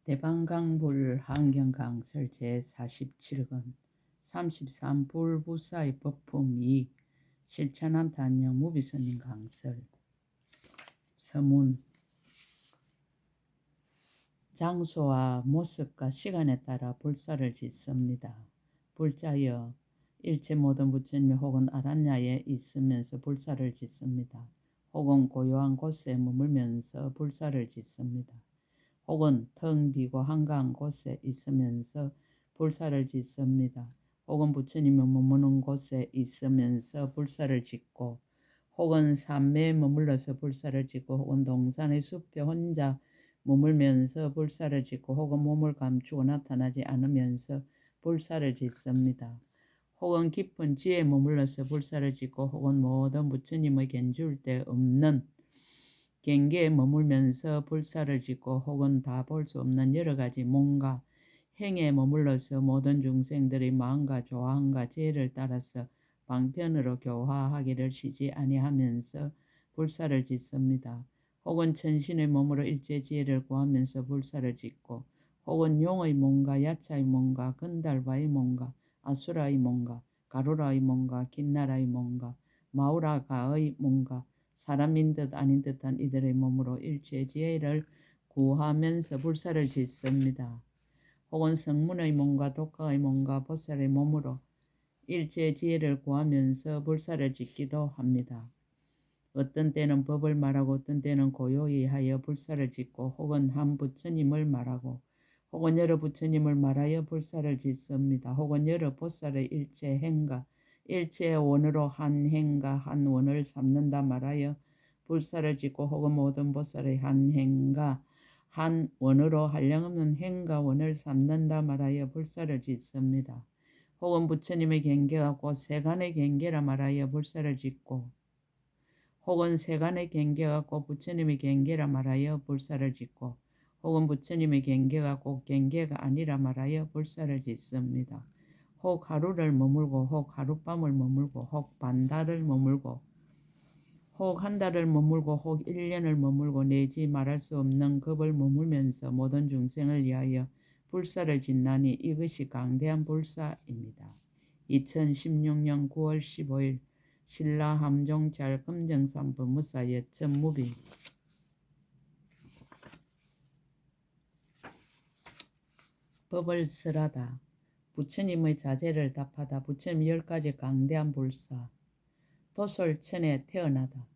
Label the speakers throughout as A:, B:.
A: 대방강불 한경강설 제47권 33 불부사의 법품 2 실천한 단영 무비선인 강설. 서문. 장소와 모습과 시간에 따라 불사를 짓습니다. 불자여 일체 모든 부처님 혹은 아란야에 있으면서 불사를 짓습니다. 혹은 고요한 곳에 머물면서 불사를 짓습니다. 혹은 텅 비고 한가한 곳에 있으면서 불사를 짓습니다. 혹은 부처님이 머무는 곳에 있으면서 불사를 짓고, 혹은 산매에 머물러서 불사를 짓고, 혹은 동산의 숲에 혼자 머물면서 불사를 짓고, 혹은 몸을 감추고 나타나지 않으면서 불사를 짓습니다. 혹은 깊은 지에 머물러서 불사를 짓고, 혹은 모든 부처님의 견줄 데 없는 경계에 머물면서 불사를 짓고, 혹은 다 볼 수 없는 여러 가지 몸과 행에 머물러서 모든 중생들의 마음과 조항과 지혜를 따라서 방편으로 교화하기를 쉬지 아니하면서 불사를 짓습니다. 혹은 천신의 몸으로 일체 지혜를 구하면서 불사를 짓고, 혹은 용의 몸과 야차의 몸과 건달바의 몸과 아수라의 몸과 가루라의 몸과 긴나라의 몸과 마우라가의 몸과 사람인 듯 아닌 듯한 이들의 몸으로 일체 지혜를 구하면서 불사를 짓습니다. 혹은 성문의 몸과 독가의 몸과 보살의 몸으로 일체 지혜를 구하면서 불사를 짓기도 합니다. 어떤 때는 법을 말하고 어떤 때는 고요히 하여 불사를 짓고, 혹은 한 부처님을 말하고 혹은 여러 부처님을 말하여 불사를 짓습니다. 혹은 여러 보살의 일체 행과 일체 원으로 한 행과 한 원을 삼는다 말하여 불사를 짓고, 혹은 모든 보살의 한 행과 한 원으로 한량없는 행과 원을 삼는다 말하여 불사를 짓습니다. 혹은 부처님의 경계가 곧 세간의 경계라 말하여 불사를 짓고, 혹은 세간의 경계가 곧 부처님의 경계라 말하여 불사를 짓고, 혹은 부처님의 경계가 곧 경계가 아니라 말하여 불사를 짓습니다. 혹 하루를 머물고, 혹 하룻밤을 머물고, 혹 반달을 머물고, 혹 한 달을 머물고, 혹 1년을 머물고, 내지 말할 수 없는 급을 머물면서 모든 중생을 위하여 불사를 짓나니 이것이 강대한 불사입니다. 2016년 9월 15일 신라 함종잘 금정산법 무사 여천무비. 법을 설하다. 부처님의 자제를 답하다. 부처님 10가지 강대한 불사. 도솔천에 태어나다.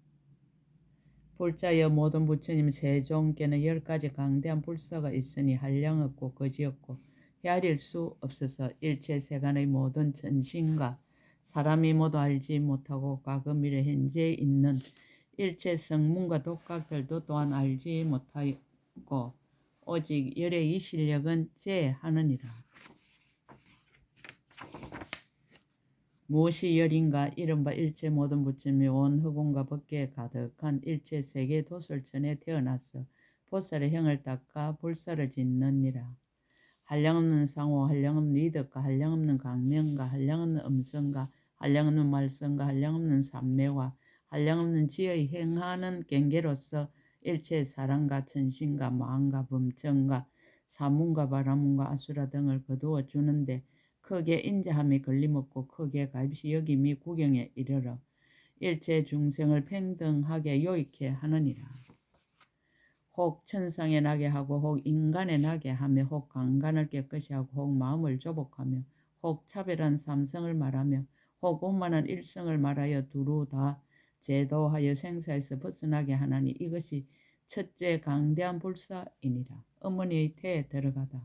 A: 불자여 모든 부처님 세종께는 10가지 강대한 불사가 있으니 한량없고 거지없고 헤아릴 수 없어서 일체 세간의 모든 천신과 사람이 모두 알지 못하고 과거 미래 현재에 있는 일체 성문과 독각들도 또한 알지 못하고 오직 열의 이 실력은 제하느니라. 무엇이 열인가? 이른바 일체 모든 부처님이 온 허공과 법계에 가득한 일체 세계 도솔천에 태어나서 보살의 형을 닦아 불사를 짓느니라. 한량없는 상호, 한량없는 이덕과 한량없는 강명과 한량없는 음성과 한량없는 말성과 한량없는 삼매와 한량없는 지의 행하는 경계로서 일체 사람과 천신과 마음과 범천과 사문과 바라문과 아수라 등을 거두어 주는데 크게 인자함이 걸림없고 크게 가입시 여김이 구경에 이르러 일체 중생을 평등하게 요익해 하느니라. 혹 천상에 나게 하고 혹 인간에 나게 하며 혹 강간을 깨끗이 하고 혹 마음을 조복하며 혹 차별한 삼성을 말하며 혹 오만한 일성을 말하여 두루 다 제도하여 생사에서 벗어나게 하나니 이것이 첫째 강대한 불사이니라. 어머니의 태에 들어가다.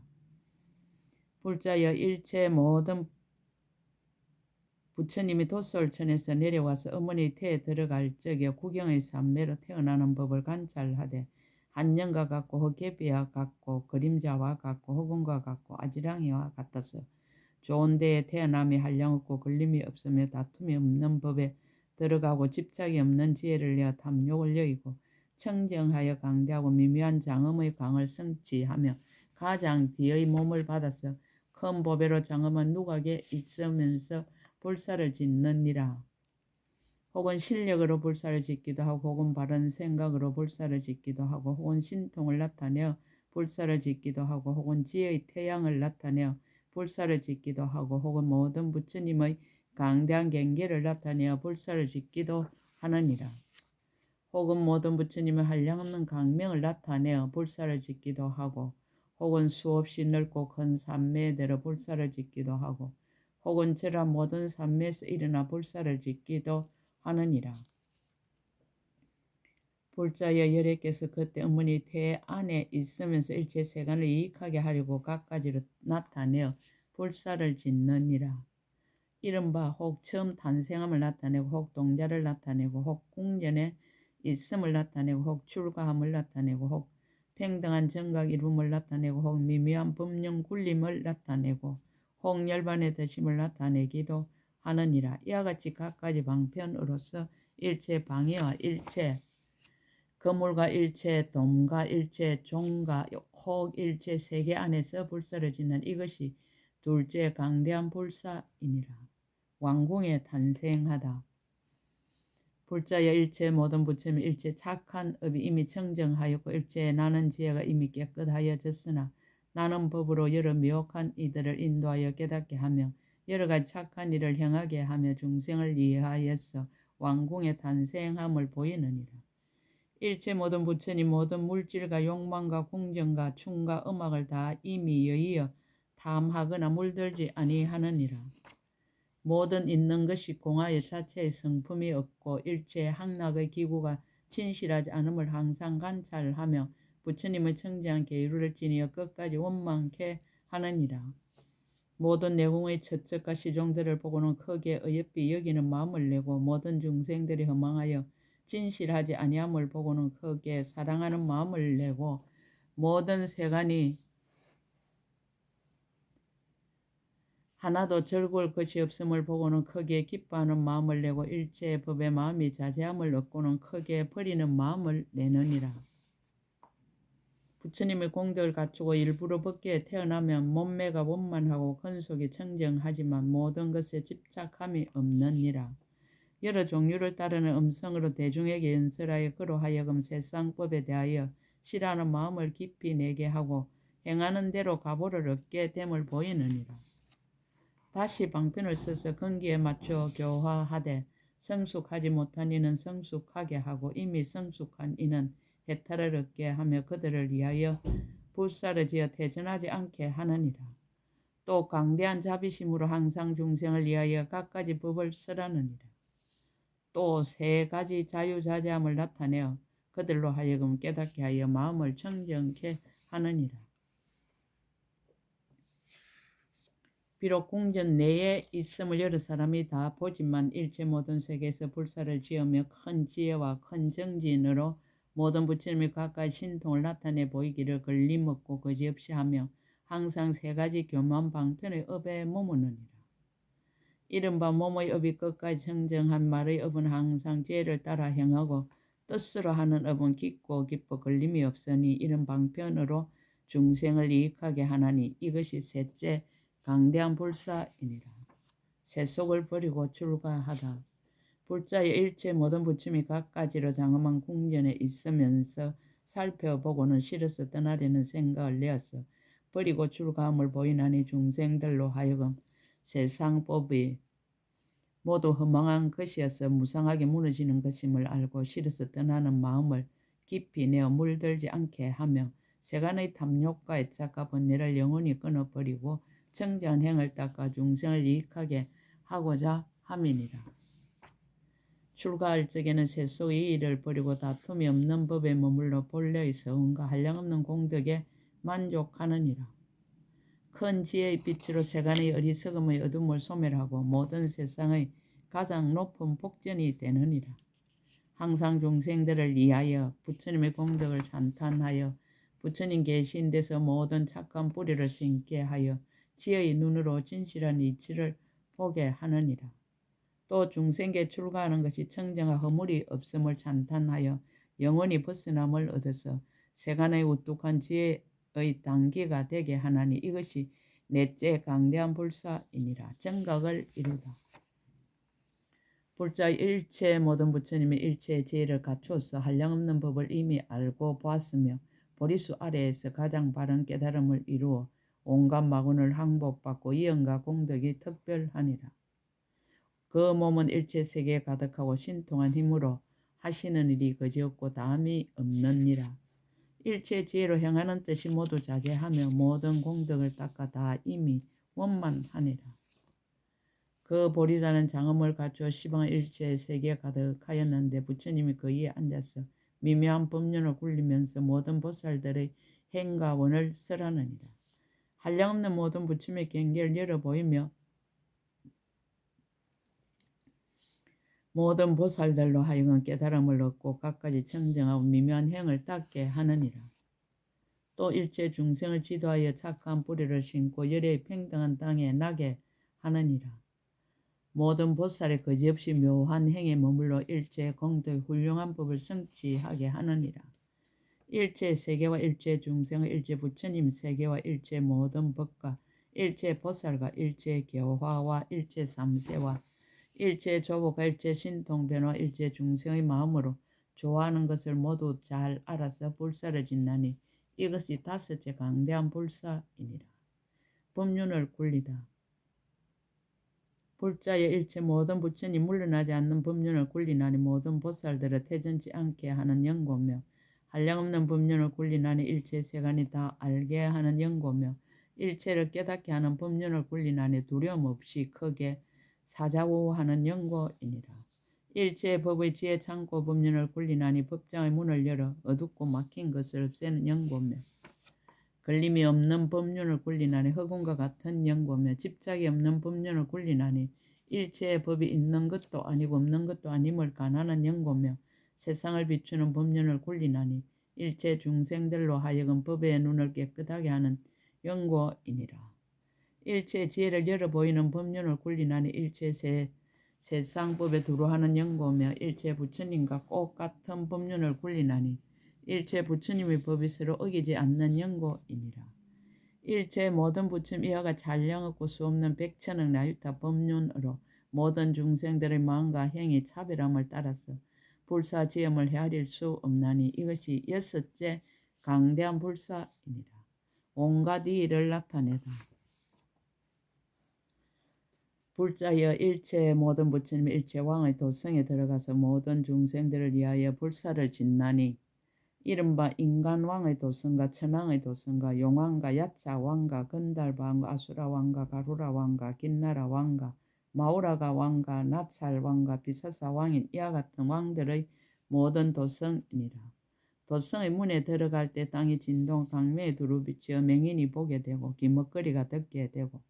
A: 불자여 일체 모든 부처님이 도솔천에서 내려와서 어머니의 태에 들어갈 적에 구경의 삼매로 태어나는 법을 관찰하되 한년과 같고 헛개비와 같고 그림자와 같고 허공과 같고 아지랑이와 같아서 좋은 데에 태어남이 한량없고 걸림이 없으며 다툼이 없는 법에 들어가고 집착이 없는 지혜를 내어 탐욕을 여의고 청정하여 강대하고 미묘한 장엄의 강을 성취하며 가장 뒤의 몸을 받아서 큰 보배로 장엄한 누각에 있으면서 불사를 짓느니라. 혹은 실력으로 불사를 짓기도 하고 혹은 바른 생각으로 불사를 짓기도 하고 혹은 신통을 나타내어 불사를 짓기도 하고 혹은 지의 태양을 나타내어 불사를 짓기도 하고 혹은 모든 부처님의 강대한 경계를 나타내어 불사를 짓기도 하느니라. 혹은 모든 부처님의 한량없는 강명을 나타내어 불사를 짓기도 하고 혹은 수없이 넓고 큰 산매대로 불사를 짓기도 하고 혹은 저런 모든 산매에서 일어나 불사를 짓기도 하느니라. 불자여 열애께서 그때 어머니 태 안에 있으면서 일체 세간을 이익하게 하려고 갖가지로 나타내어 불사를 짓느니라. 이른바 혹 처음 탄생함을 나타내고 혹 동자를 나타내고 혹 궁전에 있음을 나타내고 혹 출가함을 나타내고 혹 평등한 정각 이룸을 나타내고 혹 미묘한 법령 굴림을 나타내고 혹 열반의 드심을 나타내기도 하느니라. 이와 같이 각가지 방편으로서 일체 방위와 일체 거물과 일체 돔과 일체 종과 혹 일체 세계 안에서 불사를 짓는 이것이 둘째 강대한 불사이니라. 왕궁에 탄생하다. 불자여 일체 모든 부처님 일체 착한 업이 이미 청정하였고 일체 나는 지혜가 이미 깨끗하여졌으나 나는 법으로 여러 미혹한 이들을 인도하여 깨닫게 하며 여러 가지 착한 일을 행하게 하며 중생을 이해하여서 왕궁에 탄생함을 보이느니라. 일체 모든 부처님 모든 물질과 욕망과 궁정과 춤과 음악을 다 이미 여의어 탐하거나 물들지 아니하느니라. 모든 있는 것이 공하여 자체의 성품이 없고 일체 항락의 기구가 진실하지 않음을 항상 관찰하며 부처님의 청지한 계율을 지니어 끝까지 원망케 하느니라. 모든 내공의 처처과 시종들을 보고는 크게 어여삐 여기는 마음을 내고 모든 중생들이 허망하여 진실하지 아니함을 보고는 크게 사랑하는 마음을 내고 모든 세간이 하나도 즐거울 것이 없음을 보고는 크게 기뻐하는 마음을 내고 일체의 법의 마음이 자제함을 얻고는 크게 버리는 마음을 내느니라. 부처님의 공덕을 갖추고 일부러 벗게 태어나면 몸매가 원만하고 근속이 청정하지만 모든 것에 집착함이 없느니라. 여러 종류를 따르는 음성으로 대중에게 연설하여 그로 하여금 세상법에 대하여 싫어하는 마음을 깊이 내게 하고 행하는 대로 가보를 얻게 됨을 보이느니라. 다시 방편을 써서 근기에 맞춰 교화하되 성숙하지 못한 이는 성숙하게 하고 이미 성숙한 이는 해탈을 얻게 하며 그들을 위하여 불사를 지어 태전하지 않게 하느니라. 또 강대한 자비심으로 항상 중생을 위하여 갖가지 법을 쓰라느니라. 또 세 가지 자유자재함을 나타내어 그들로 하여금 깨닫게 하여 마음을 청정케 하느니라. 비록 궁전 내에 있음을 여러 사람이 다 보지만 일체 모든 세계에서 불사를 지으며 큰 지혜와 큰 정진으로 모든 부처님이 각각 신통을 나타내 보이기를 걸림없고 거지없이 하며 항상 세 가지 교만 방편의 업에 머무느니라. 이른바 몸의 업이 끝까지 청정한 말의 업은 항상 지혜를 따라 행하고 뜻으로 하는 업은 깊고 깊어 걸림이 없으니 이런 방편으로 중생을 이익하게 하나니 이것이 셋째 강대한 불사이니라. 세속을 버리고 출가하다. 불자의 일체 모든 부처님이 각가지로 장엄한 궁전에 있으면서 살펴보고는 싫어서 떠나려는 생각을 내어서 버리고 출가함을 보이나니 중생들로 하여금 세상법이 모두 허망한 것이어서 무상하게 무너지는 것임을 알고 싫어서 떠나는 마음을 깊이 내어 물들지 않게 하며 세간의 탐욕과 애착과 번뇌를 영원히 끊어버리고 청정한 행을 닦아 중생을 이익하게 하고자 함이니라. 출가할 적에는 세속의 일을 버리고 다툼이 없는 법에 머물러 본래의 서운과 한량없는 공덕에 만족하느니라. 큰 지혜의 빛으로 세간의 어리석음의 어둠을 소멸하고 모든 세상의 가장 높은 복전이 되느니라. 항상 중생들을 위하여 부처님의 공덕을 찬탄하여 부처님 계신 데서 모든 착한 뿌리를 심게 하여 지혜의 눈으로 진실한 이치를 보게 하느니라. 또 중생계 출가하는 것이 청정한 허물이 없음을 찬탄하여 영원히 벗어남을 얻어서 세간의 우뚝한 지혜의 단기가 되게 하나니 이것이 넷째 강대한 불사이니라. 정각을 이루다. 불자 일체 모든 부처님이 일체의 지혜를 갖추어서 한량없는 법을 이미 알고 보았으며 보리수 아래에서 가장 바른 깨달음을 이루어 온갖 마군을 항복받고 이연과 공덕이 특별하니라. 그 몸은 일체 세계에 가득하고 신통한 힘으로 하시는 일이 그지없고 다함이 없느니라. 일체 지혜로 행하는 뜻이 모두 자제하며 모든 공덕을 닦아 다 이미 원만하니라. 그 보리자는 장엄을 갖추어 시방 일체 세계에 가득하였는데 부처님이 그 위에 앉아서 미묘한 법륜을 굴리면서 모든 보살들의 행과 원을 설하느니라. 한량없는 모든 부처님의 경계를 열어 보이며 모든 보살들로 하여금 깨달음을 얻고 갖가지 청정하고 미묘한 행을 닦게 하느니라. 또 일체 중생을 지도하여 착한 뿌리를 심고 열의 평등한 땅에 나게 하느니라. 모든 보살의 거지없이 묘한 행에 머물러 일체 공덕의 훌륭한 법을 성취하게 하느니라. 일체 세계와 일체 중생의 일체 부처님 세계와 일체 모든 법과 일체 보살과 일체 교화와 일체 삼세와 일체 조보가 일체 신통변화 일체 중생의 마음으로 좋아하는 것을 모두 잘 알아서 불사를 짓나니 이것이 다섯째 강대한 불사이니라. 법륜을 굴리다. 불자의 일체 모든 부처님 물러나지 않는 법륜을 굴리나니 모든 보살들을 태전치 않게 하는 연고며 한량없는 법륜을 굴리나니 일체 세간이 다 알게 하는 연고며 일체를 깨닫게 하는 법륜을 굴리나니 두려움 없이 크게 사자우하는 연고이니라. 일체의 법의 지혜 창고 법륜을 굴리나니 법장의 문을 열어 어둡고 막힌 것을 없애는 연고며 걸림이 없는 법륜을 굴리나니 흑운과 같은 연고며 집착이 없는 법륜을 굴리나니 일체의 법이 있는 것도 아니고 없는 것도 아님을 가난한 연고며 세상을 비추는 법륜을 굴리나니 일체 중생들로 하여금 법의 눈을 깨끗하게 하는 연고이니라. 일체 지혜를 열어 보이는 법륜을 굴리나니 일체 세상법에 두루하는 연고며 일체 부처님과 꼭 같은 법륜을 굴리나니 일체 부처님의 법이 서로 어기지 않는 연고이니라. 일체 모든 부처님 이와 같이 한량 없고 수 없는 백천억 나유타 법륜으로 모든 중생들의 마음과 행위 차별함을 따라서 불사지음을 헤아릴 수 없나니 이것이 여섯째 강대한 불사이니라. 온갖 이의를 나타내다. 불자여 일체 모든 부처님 일체 왕의 도성에 들어가서 모든 중생들을 위하여 불사를 짓나니 이른바 인간왕의 도성과 천왕의 도성과 용왕과 야차왕과 건달왕과 아수라왕과 가루라왕과 긴나라왕과 마우라가왕과 나찰왕과 비사사왕인 이와 같은 왕들의 모든 도성이니라. 도성의 문에 들어갈 때 땅이 진동 당매에 두루비치어 맹인이 보게 되고 기먹거리가 듣게 되고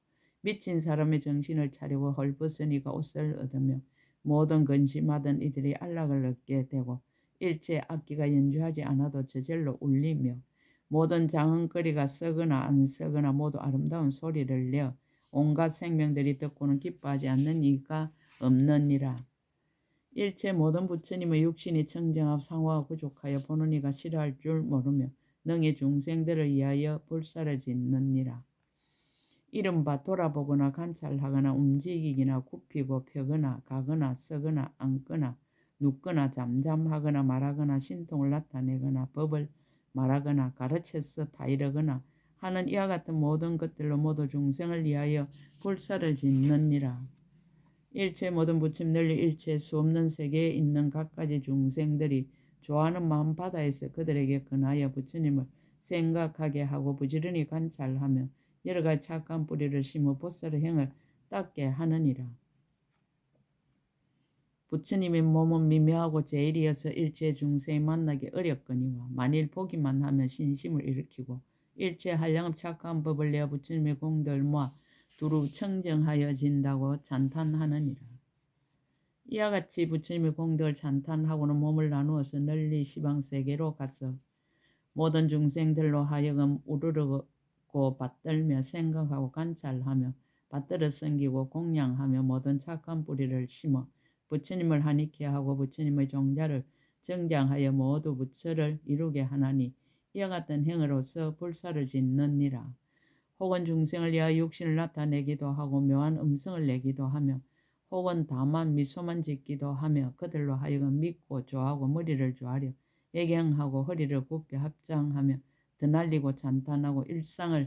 A: 미친 사람의 정신을 차리고 헐벗은 이가 옷을 얻으며 모든 근심하던 이들이 안락을 얻게 되고 일체 악기가 연주하지 않아도 저절로 울리며 모든 장흥거리가 썩거나 안 썩거나 모두 아름다운 소리를 내어 온갖 생명들이 듣고는 기뻐하지 않는 이가 없느니라. 일체 모든 부처님의 육신이 청정하고 상호하고 부족하여 보는 이가 싫어할 줄 모르며 능히 중생들을 위하여 불사를 짓느니라. 이른바 돌아보거나 관찰하거나 움직이거나 굽히고 펴거나 가거나 서거나 앉거나 눕거나 잠잠하거나 말하거나 신통을 나타내거나 법을 말하거나 가르쳐서 타이르거나 하는 이와 같은 모든 것들로 모두 중생을 위하여 불사를 짓느니라. 일체 모든 부처님 널리 일체 수 없는 세계에 있는 각가지 중생들이 좋아하는 마음바다에서 그들에게 근하여 부처님을 생각하게 하고 부지런히 관찰하며 여러가지 착한 뿌리를 심어 보살의 행을 닦게 하느니라. 부처님의 몸은 미묘하고 제일이어서 일체 중생이 만나기 어렵거니와 만일 보기만 하면 신심을 일으키고 일체 한량업 착한 법을 내어 부처님의 공덕을 모아 두루 청정하여진다고 찬탄하느니라. 이와 같이 부처님의 공덕을 찬탄하고는 몸을 나누어서 널리 시방세계로 가서 모든 중생들로 하여금 우르르고 받들며 생각하고 관찰하며 받들어 섬기고 공양하며 모든 착한 뿌리를 심어 부처님을 하니케 하고 부처님의 종자를 정장하여 모두 부처를 이루게 하나니 이와 같은 행으로서 불사를 짓느니라. 혹은 중생을 위하여 육신을 나타내기도 하고 묘한 음성을 내기도 하며 혹은 다만 미소만 짓기도 하며 그들로 하여금 믿고 좋아하고 머리를 조아려 예경하고 허리를 굽혀 합장하며 드날리고 찬탄하고 일상을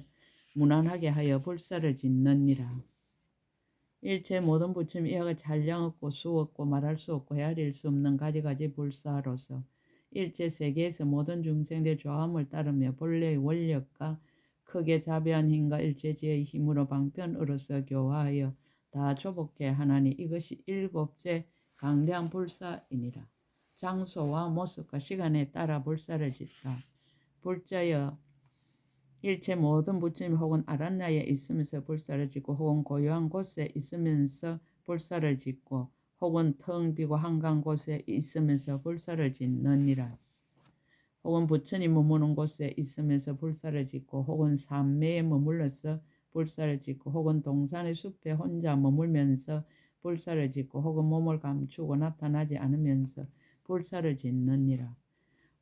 A: 무난하게 하여 불사를 짓느니라. 일체 모든 부처님 이하가 잔량 없고 수 없고 말할 수 없고 헤아릴 수 없는 가지가지 불사로서 일체 세계에서 모든 중생들 조함을 따르며 본래의 원력과 크게 자비한 힘과 일체지의 힘으로 방편으로서 교화하여 다 조복해 하나니 이것이 일곱째 강대한 불사이니라. 장소와 모습과 시간에 따라 불사를 짓다. 불자여 일체 모든 부처님 혹은 아란나에 있으면서 불사를 짓고 혹은 고요한 곳에 있으면서 불사를 짓고 혹은 텅 비고 한가한 곳에 있으면서 불사를 짓느니라. 혹은 부처님 머무는 곳에 있으면서 불사를 짓고 혹은 산매에 머물러서 불사를 짓고 혹은 동산의 숲에 혼자 머물면서 불사를 짓고 혹은 몸을 감추고 나타나지 않으면서 불사를 짓느니라.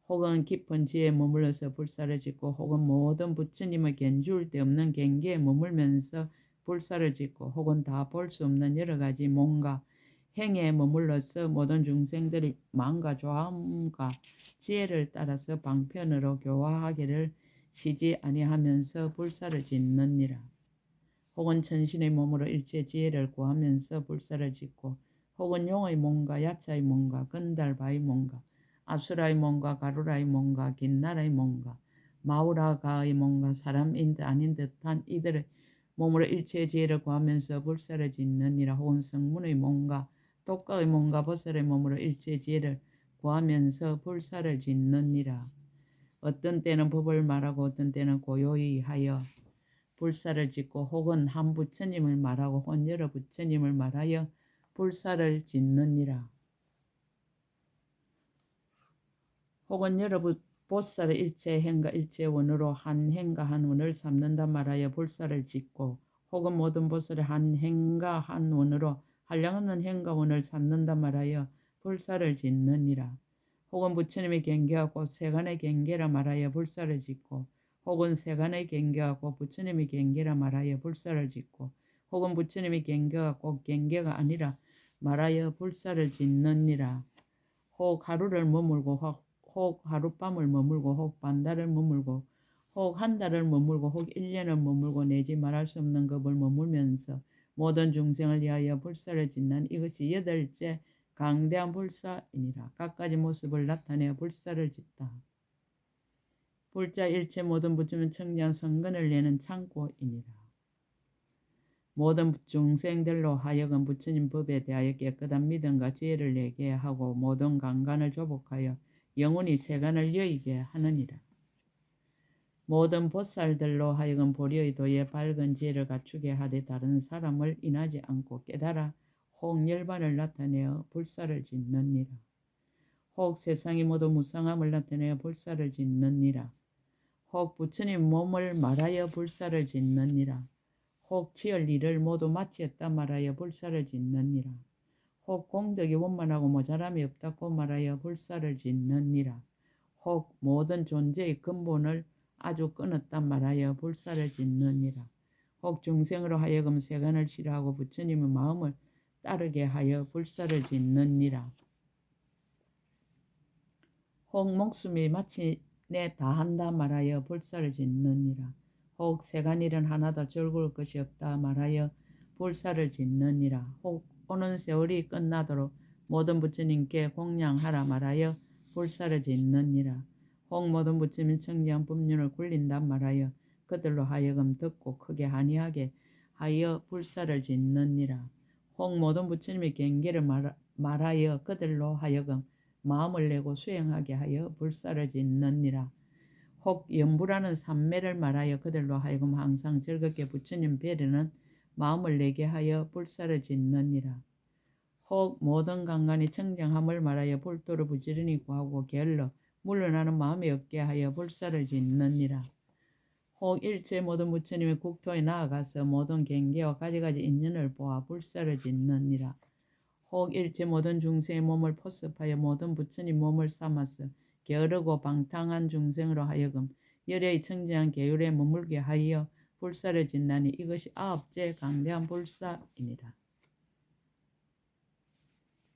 A: 혹은 깊은 지에 머물러서 불사를 짓고 혹은 모든 부처님의 견줄 데 없는 경계에 머물면서 불사를 짓고 혹은 다 볼 수 없는 여러 가지 몸과 행에 머물러서 모든 중생들이 마음과 조함과 지혜를 따라서 방편으로 교화하기를 쉬지 아니하면서 불사를 짓느니라. 혹은 천신의 몸으로 일체 지혜를 구하면서 불사를 짓고 혹은 용의 몸과 야차의 몸과 건달바의 몸과 아수라의 몸과 가루라의 몸과 긴나라의 몸과 마우라가의 몸과 사람인 듯 아닌 듯한 이들의 몸으로 일체의 지혜를 구하면서 불사를 짓느니라. 혹은 성문의 몸과 독가의 몸과 버설의 몸으로 일체의 지혜를 구하면서 불사를 짓느니라. 어떤 때는 법을 말하고 어떤 때는 고요히 하여 불사를 짓고 혹은 한 부처님을 말하고 혹은 여러 부처님을 말하여 불사를 짓느니라. 혹은 여러 보살의 일체 행과 일체 원으로 한 행과 한 원을 삼는다 말하여 불사를 짓고 혹은 모든 보살의 한 행과 한 원으로 한량없는 행과 원을 삼는다 말하여 불사를 짓느니라. 혹은 부처님의 경계가 곧 세간의 경계라 말하여 불사를 짓고 혹은 세간의 경계가 곧 부처님의 경계라 말하여 불사를 짓고 혹은 부처님의 경계가 곧 경계가 아니라 말하여 불사를 짓느니라. 혹 하루를 머물고 혹 하룻밤을 머물고 혹 반달을 머물고 혹 한 달을 머물고 혹 1년을 머물고 내지 말할 수 없는 겁을 머물면서 모든 중생을 위하여 불사를 짓는 이것이 여덟째 강대한 불사이니라. 갖가지 모습을 나타내어 불사를 짓다. 불자 일체 모든 부처님 청량 성근을 내는 창고이니라. 모든 중생들로 하여금 부처님 법에 대하여 깨끗한 믿음과 지혜를 내게 하고 모든 강간을 조복하여 영원히 세간을 여의게 하느니라. 모든 보살들로 하여금 보리의 도에 밝은 지혜를 갖추게 하되 다른 사람을 인하지 않고 깨달아 혹 열반을 나타내어 불사를 짓느니라. 혹 세상이 모두 무상함을 나타내어 불사를 짓느니라. 혹 부처님 몸을 말하여 불사를 짓느니라. 혹 지을 일을 모두 마치었다 말하여 불사를 짓느니라. 혹 공덕이 원만하고 모자람이 없다고 말하여 불사를 짓느니라. 혹 모든 존재의 근본을 아주 끊었다 말하여 불사를 짓느니라. 혹 중생으로 하여금 세간을 싫어하고 부처님의 마음을 따르게 하여 불사를 짓느니라. 혹 목숨이 마침내 다한다 말하여 불사를 짓느니라. 혹 세간일은 하나도 즐거울 것이 없다 말하여 불사를 짓느니라. 혹 오는 세월이 끝나도록 모든 부처님께 공양하라 말하여 불사를 짓느니라. 혹 모든 부처님 청량 법륜을 굴린다 말하여 그들로 하여금 듣고 크게 한이하게 하여 불사를 짓느니라. 혹 모든 부처님의 경계를 말하여 그들로 하여금 마음을 내고 수행하게 하여 불사를 짓느니라. 혹 연부라는 삼매를 말하여 그들로 하여금 항상 즐겁게 부처님 배려는 마음을 내게 하여 불사를 짓느니라. 혹 모든 강간이 청정함을 말하여 불도를 부지런히 구하고 게을러 물러나는 마음이 없게 하여 불사를 짓느니라. 혹 일체 모든 부처님의 국토에 나아가서 모든 경계와 가지가지 인연을 보아 불사를 짓느니라. 혹 일체 모든 중생의 몸을 포섭하여 모든 부처님 몸을 삼아서 게으르고 방탕한 중생으로 하여금 열의 청정한 계율에 머물게 하여 불사를 짓나니 이것이 아홉째 강대한 불사이니라.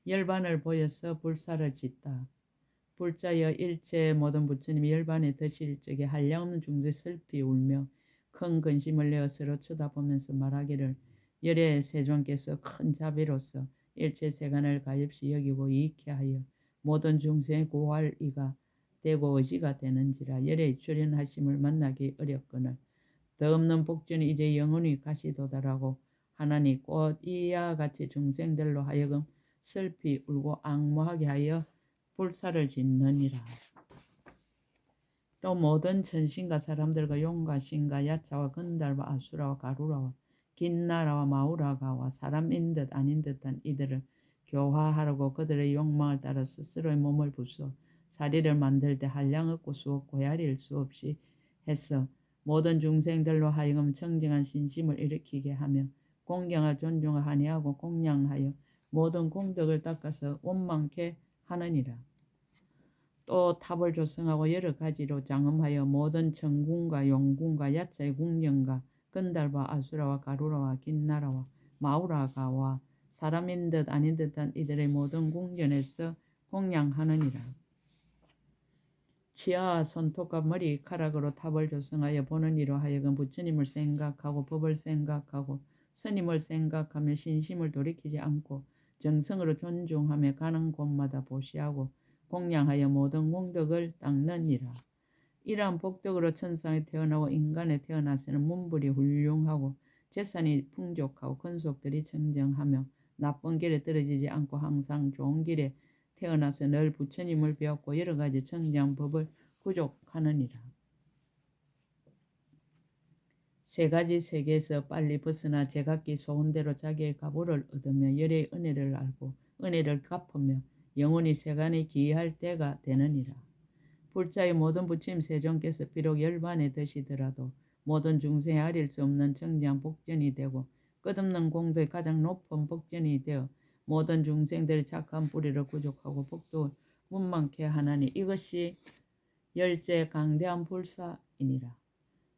A: 열반을 보여서 불사를 짓다. 불자여 일체 모든 부처님이 열반에 드실 적에 한량없는 중생 슬피 울며 큰 근심을 내어 서로 쳐다보면서 말하기를 열의 세존께서 큰 자비로서 일체 세간을 가엾이 여기고 이익케 하여 모든 중생의 고할 이가 되고 의지가 되는지라 열의 출현하심을 만나기 어렵거늘 더 없는 복전이 이제 영원히 가시도다라고 하나니 곧 이와 같이 중생들로 하여금 슬피 울고 앙모하게 하여 불사를 짓느니라. 또 모든 천신과 사람들과 용과 신과 야차와 건달과 아수라와 가루라와 긴나라와 마우라가와 사람인 듯 아닌 듯한 이들을 교화하려고 그들의 욕망을 따라 스스로의 몸을 부수어 사리를 만들 때 한량 없고 수 없고 헤아릴 수 없이 해서 모든 중생들로 하여금 청정한 신심을 일으키게 하며 공경을 존중하니 하고 공양하여 모든 공덕을 닦아서 원망케 하느니라. 또 탑을 조성하고 여러 가지로 장엄하여 모든 천궁과 용궁과 야차의 궁령과 건달과 아수라와 가루라와 긴나라와 마우라가와 사람인 듯 아닌 듯한 이들의 모든 궁전에서 공양하느니라. 치아와 손톱과 머리카락으로 탑을 조성하여 보는 이로 하여금 부처님을 생각하고 법을 생각하고 스님을 생각하며 신심을 돌이키지 않고 정성으로 존중하며 가는 곳마다 보시하고 공양하여 모든 공덕을 닦느니라. 이러한 복덕으로 천상에 태어나고 인간에 태어나서는 문불이 훌륭하고 재산이 풍족하고 권속들이 청정하며 나쁜 길에 떨어지지 않고 항상 좋은 길에 태어나서 늘 부처님을 배웠고 여러 가지 청정 법을 구족하느니라. 세 가지 세계에서 빨리 벗어나 제각기 소원대로 자기의 가보를 얻으며 열의 은혜를 알고 은혜를 갚으며 영원히 세간에 기이할 때가 되느니라. 불자의 모든 부처님 세존께서 비록 열반에 드시더라도 모든 중생에 아릴 수 없는 청정한 복전이 되고 끝없는 공덕의 가장 높은 복전이 되어 모든 중생들의 착한 뿌리를 구족하고 복덕을 문망케 하나니 이것이 열째 강대한 불사이니라.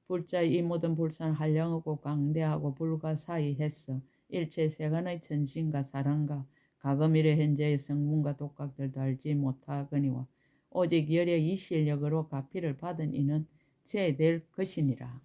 A: 불자의 이 모든 불사는 한량하고 강대하고 불가사의했어 일체 세간의 천신과 사람과 가금일의 현재의 성분과 독각들도 알지 못하거니와 오직 열의 이 실력으로 가피를 받은 이는 제될 것이니라.